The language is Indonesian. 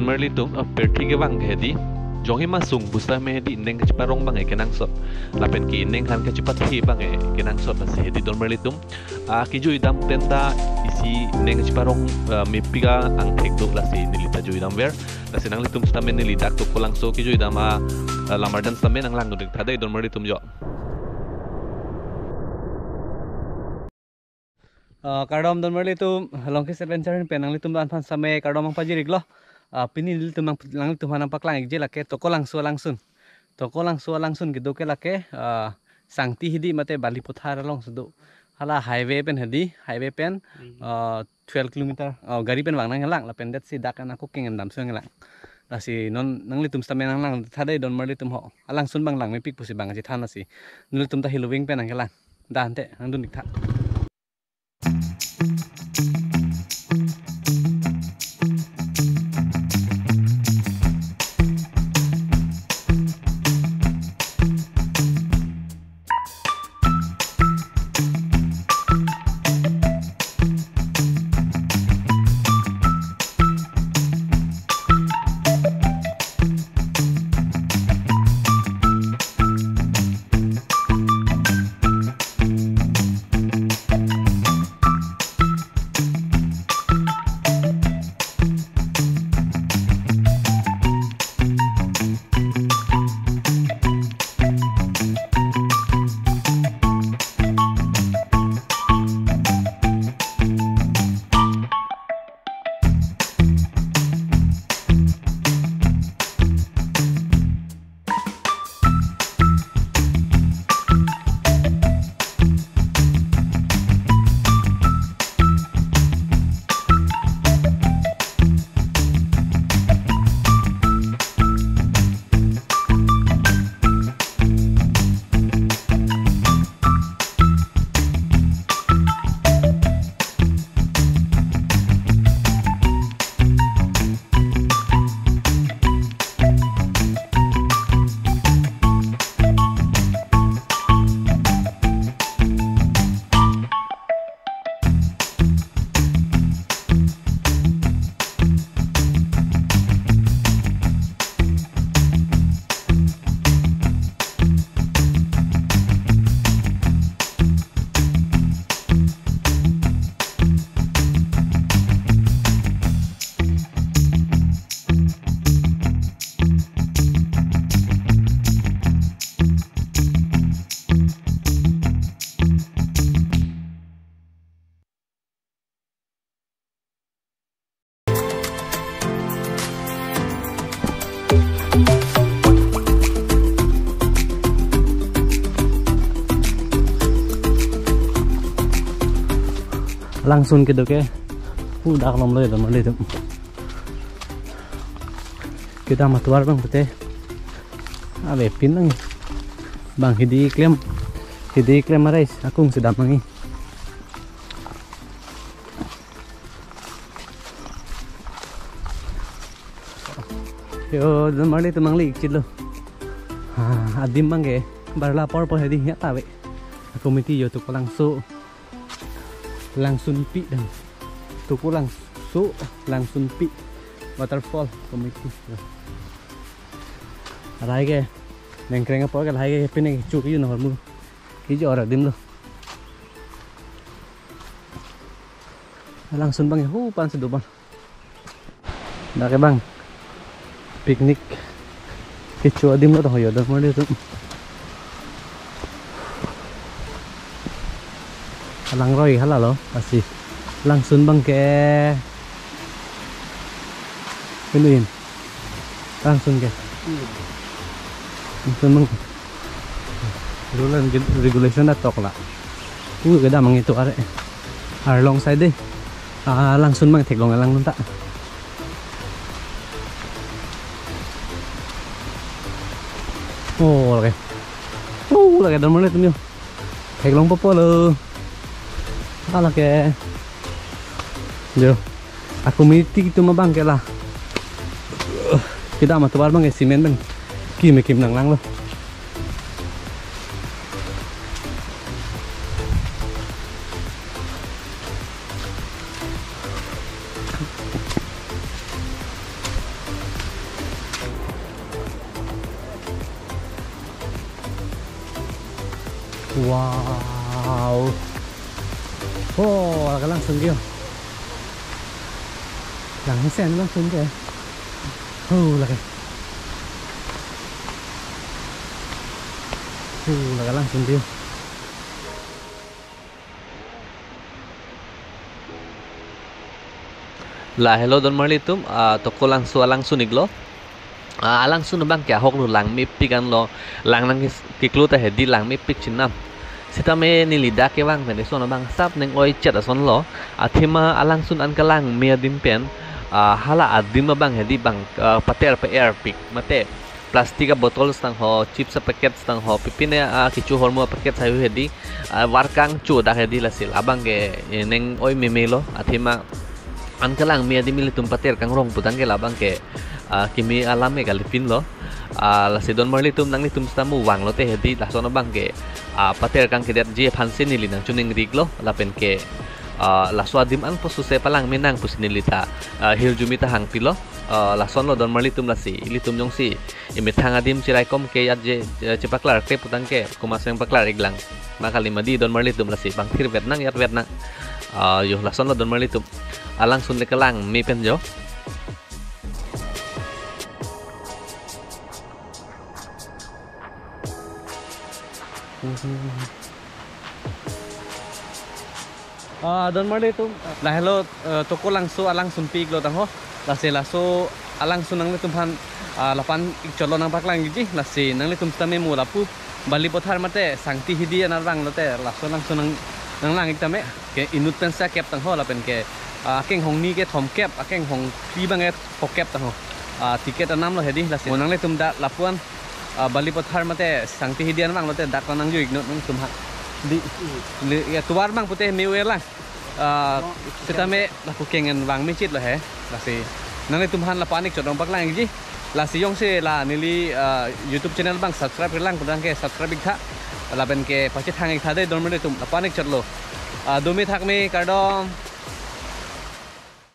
merli tum perti ke bang hedi jongi masung busta me hedi neng ke ciparong bang kenang sot lapen ki neng kan ke cipat hi bang kenang sot nasi hedi don merli tum ki ju idam tenta isi neng ke ciparong mepiga ang tek do lasi nilita ju idam ver lasi nang litum sta men nilita to kolang so ki ju idam lamardan sta men ang lang dik thadai don merli tum jo Kardom don merli tum longkis adventure penang litum dan fan same kardom ang pajirik lo pini litum lang litum hanang paklang ikje lake toko langsu langsun gitu ke lake sangti hidi mate bali puthar long sudu hala highway pen hedi highway pen 12 kilometer gari pen wang nang lang lapen det si dakan aku kingen dam sung lang lasi non nang litum stame nang lang thadai don merli tum ho alang sun bang lang me pik pusi bang ji than asi litum ta hilowing pen ang lang dan te ang dun dik tha langsung gitu ke udah kalau mulai dan mulai itu kita matuar bang pete abe pinang bang hidi klaim marais aku sudah mangi yo dan mulai itu mangli kilo adim bang ke barla por hidi ya tawe aku miti yo tuh langsung pi dan tuku langsung pi waterfall komiti arai ke nengkreng apa ke hai ke pine cuki no hormu ki jo ora dim lo langsung bang pan sedupan dah ke bang piknik ke cu dim lo to yo dah mo tu lang roi hala lo pasti langsung bang ke penuhin langsung ke langsung bang dulu regulation dah tok lah ini gak ada mengitu are long side deh langsung bang tek long lang tak lagi dan mana tu ni tek long popo lo ala ke jo aku miti gitu mah bang ke lah kita mah tuar bang simen bang kim nang lang lo Wow. Oh, agak langsung dia. Langsung dia. Lagi. Agak langsung dia. La hello don marlitum toko langsung iglo langsung bang kya hok lu lang mi pigan lo lang nang kiklu ta hedi lang mi pik chinam sita me nilida ke bang men so bang sap neng oi chat ason lo athima alangsun an kalang mi adim pen hala adim bang hedi bang pater pe air pik mate plastika botol stang ho chips packet stang ho pipine kichu hormo packet sayu hedi warkang chu da hedi lasil abang ge neng oi memelo athima an kalang mi adi militum pater kang rong putang ke labang ke kimi alam me galipin lo la sidon marlitum nang litum stamu wang lo te hedi la sono bang ke pater kang ke det je phanse nili nang chuning riglo la pen ke la swadim an posu se palang menang pusinilita hiljumita hang pilo la son lo don marlitum la si litum jong si imithang adim chirai kom ke yat je chepaklar te putang ke kumaseng paklar iglang makali madi don marlitum la si bang thir vet nang yat vet nang yo la son lo don marlitum langsung le kelang mi penjo Don marli tu lah hello toko langsung pig lo tang ho la se la so langsung nang litum pan lapan ikcolo nang paklang giji la se nang litum stame mu lapu bali pothar mate sangti hidi anarang lo te la so langsung nang lang iktame ke inut pensa kep tang ho la pen ke keng hong ni ke thom kep keng hong pi bang e pok kep tang ho tiket anam lo hedi la se nang litum da lapuan bali pothar mate sangti hidi anarang lo te dak nang ju ignot nang tum ha di ya tuar bang putih miwe lang kita me laku kengen wang micit lo he lasi nang tumhan la panik chodong pak lang ji lasi yong se la nili YouTube channel bang subscribe lang pudang ke subscribe tha la ben ke pache thang ik tha de don me tum la panik chotlo domi thak me kardom